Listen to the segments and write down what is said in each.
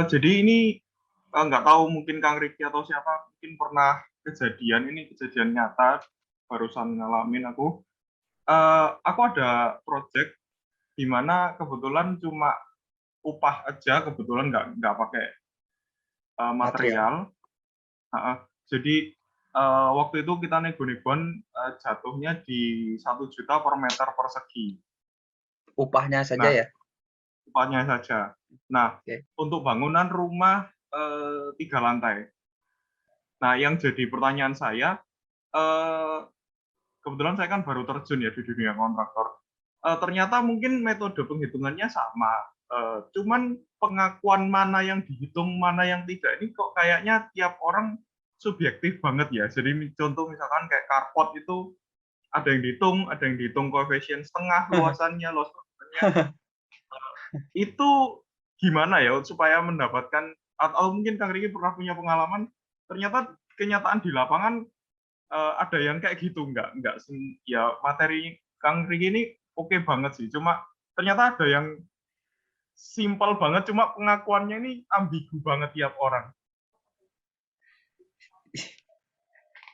Jadi ini nggak tahu mungkin Kang Riki atau siapa mungkin pernah kejadian ini kejadian nyata barusan ngalamin aku. Aku ada project di mana kebetulan cuma upah aja kebetulan nggak pakai Material. material. Jadi waktu itu kita nego-negoan jatuhnya di 1 juta per meter persegi. Upahnya saja Nah, ya? upahnya saja. Nah, Oke. untuk bangunan rumah 3 lantai. Nah, yang jadi pertanyaan saya, eh, kebetulan saya kan baru terjun ya di dunia kontraktor. Ternyata mungkin metode penghitungannya sama, cuman pengakuan mana yang dihitung, mana yang tidak ini kok kayaknya tiap orang subjektif banget ya. Jadi contoh misalkan kayak carport itu ada yang dihitung koefisien setengah luasannya, luasannya. Itu gimana ya supaya mendapatkan atau mungkin Kang Riki pernah punya pengalaman ternyata kenyataan di lapangan ada yang kayak gitu nggak ya materi Kang Riki ini oke banget sih cuma ternyata ada yang simpel banget cuma pengakuannya ini ambigu banget tiap orang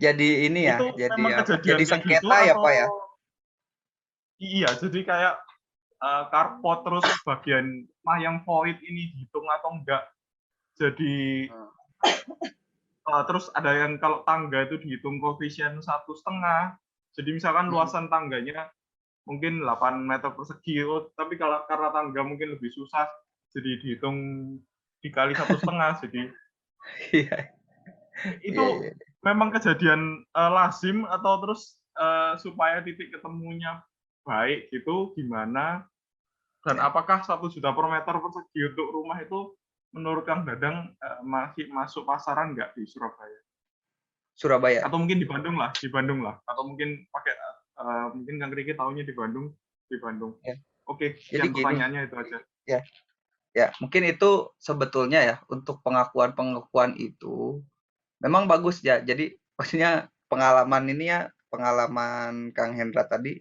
Jadi ini ya, itu jadi memang apa? Jadi kejadian kayak gitu sengketa ya, atau Pak ya? iya jadi kayak karpot terus bagian mah yang void ini dihitung atau enggak jadi Hmm. terus ada yang kalau tangga itu dihitung koefisien 1,5 jadi misalkan Hmm. luasan tangganya mungkin 8 meter persegi tapi kalau karena tangga mungkin lebih susah jadi dihitung dikali 1,5 jadi Iya, itu iya, iya. memang kejadian lazim atau terus supaya titik ketemunya baik gitu gimana dan Ya. apakah 1 juta per meter persegi untuk rumah itu menurut Kang Dadang masih masuk pasaran nggak di Surabaya Surabaya. atau mungkin di Bandung lah atau mungkin pakai mungkin Kang Riki tahunya di Bandung Ya. oke Jadi sekian gini, pertanyaannya itu aja. ya, ya, mungkin itu sebetulnya ya untuk pengakuan-pengakuan itu memang bagus ya. Jadi maksudnya pengalaman ini ya, pengalaman Kang Hendra tadi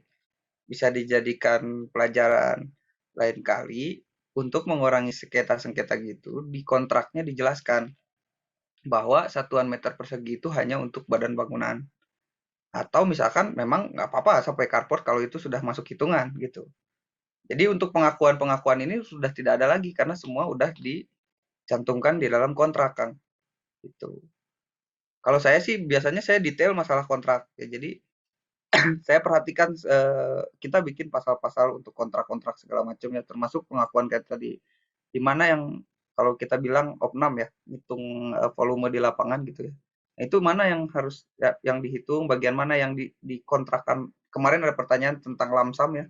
bisa dijadikan pelajaran lain kali untuk mengurangi sengketa-sengketa gitu. Di kontraknya dijelaskan bahwa satuan meter persegi itu hanya untuk badan bangunan. Atau misalkan memang nggak apa-apa sampai carport kalau itu sudah masuk hitungan gitu. Jadi untuk pengakuan-pengakuan ini sudah tidak ada lagi karena semua udah dicantumkan di dalam kontrak, Kang. Gitu. Kalau saya sih biasanya saya detail masalah kontrak ya. Jadi saya perhatikan kita bikin pasal-pasal untuk kontrak-kontrak segala macamnya termasuk pengakuan kayak tadi. Di mana yang kalau kita bilang opnam ya, hitung volume di lapangan gitu ya. Nah, itu mana yang harus ya, yang dihitung, bagian mana yang dikontrakkan. Kemarin ada pertanyaan tentang lamsam ya.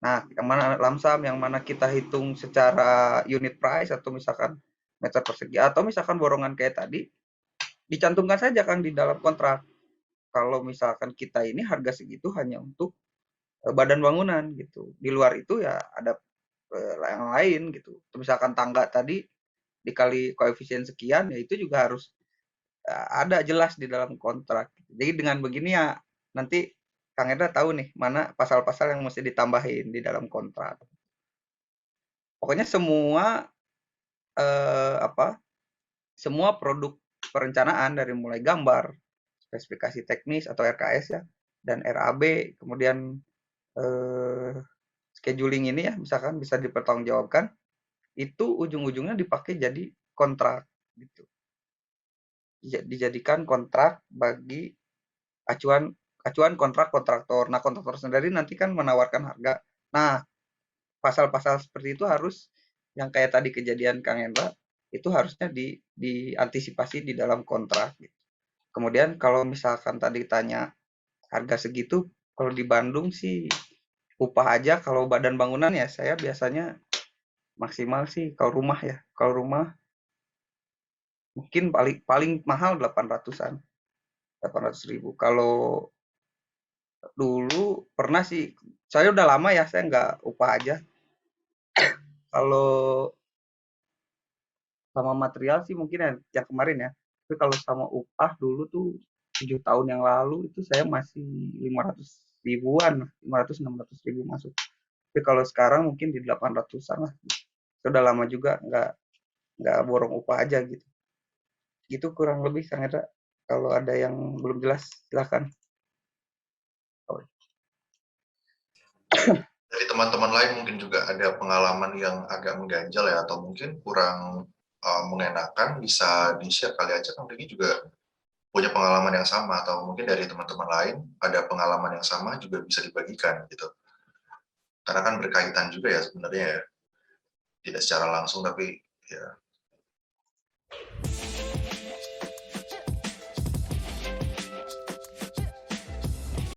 Nah, yang mana lamsam, yang mana kita hitung secara unit price atau misalkan meter persegi atau misalkan borongan kayak tadi, dicantumkan saja kan di dalam kontrak. Kalau misalkan kita ini harga segitu hanya untuk badan bangunan gitu. Di luar itu ya ada yang lain gitu. Misalkan tangga tadi dikali koefisien sekian ya itu juga harus ada jelas di dalam kontrak. Jadi dengan begini ya nanti Kang Eda tahu nih mana pasal-pasal yang mesti ditambahin di dalam kontrak. Pokoknya semua apa semua produk perencanaan dari mulai gambar, spesifikasi teknis atau RKS ya dan RAB kemudian eh, scheduling ini ya misalkan bisa dipertanggungjawabkan itu ujung-ujungnya dipakai jadi kontrak gitu. Dijadikan kontrak bagi acuan acuan kontrak kontraktor. Nah, kontraktor sendiri nanti kan menawarkan harga. Nah, pasal-pasal seperti itu harus yang kayak tadi kejadian Kang Hendra itu harusnya diantisipasi di dalam kontrak. Gitu. Kemudian kalau misalkan tadi tanya harga segitu, kalau di Bandung sih upah aja kalau badan bangunan ya saya biasanya maksimal sih kalau rumah ya. Kalau rumah mungkin paling paling mahal 800-an. 800.000. Kalau dulu pernah sih, saya udah lama ya, saya nggak upah aja. Kalau sama material sih mungkin yang kemarin ya. Tapi kalau sama upah dulu tuh 7 tahun yang lalu itu saya masih 500 ribuan, 500-600 ribu masuk. Tapi kalau sekarang mungkin di 800-an lah. Sudah lama juga nggak borong upah aja gitu. Gitu kurang lebih Kang Hendra. Kalau ada yang belum jelas silakan. Oh, Dari teman-teman lain mungkin juga ada pengalaman yang agak mengganjal ya, atau mungkin kurang mengenakan, bisa di-share kali aja. Kang Riki juga punya pengalaman yang sama, atau mungkin dari teman-teman lain ada pengalaman yang sama juga bisa dibagikan gitu. Karena kan berkaitan juga ya sebenarnya ya, tidak secara langsung tapi ya